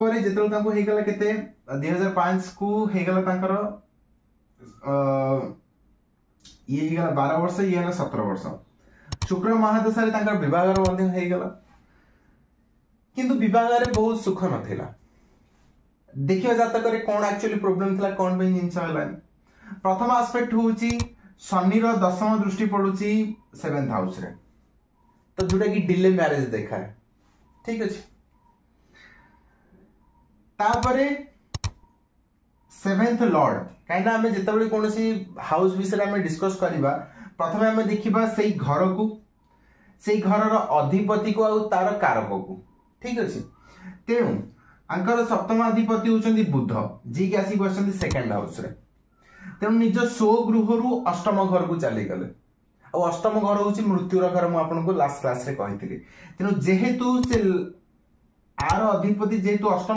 ପରେ ଯେତେବେଳେ ତାଙ୍କୁ ହେଇଗଲା କେତେ 2005 କୁ ହେଇଗଲା ତାଙ୍କର ये ହେଇଗଲା 12 वर्ष ये ହେଲା 17 वर्ष शुक्र महादशाରେ ତାଙ୍କର ବିବାହର ମଧ୍ୟ ହେଇଗଲା किंतु विवाह बहुत सुख नथिला देखियो जातक कौन एक्चुअली प्रोब्लेम थिला कौन पे जिंस हला प्रथम एस्पेक्ट होउची शनि रो दशम दृष्टि पडुची 7th हाउस रे तो जोटा कि डिले मैरिज देखा है ठीक अछि तापरे 7th लॉर्ड काइना हमें जेतबेले कोनोसी हाउस विषय में डिस्कस करिबा प्रथमे हमें देखिबा सेई घर को सेई घर रो अधिपति को आ तार कारक को ठीक अछि तेणु अंकर सप्तम अधिपति होचंदी बुध जी के आसी बसंदी सेकंड हाउस रे तेणु निज सो गृह रु अष्टम घर को चली गले और अष्टम घर होची मृत्यु घर मु आपन को लास्ट क्लास रे कहितली तेणु जेहेतु से आर अधिपति जेहेतु अष्टम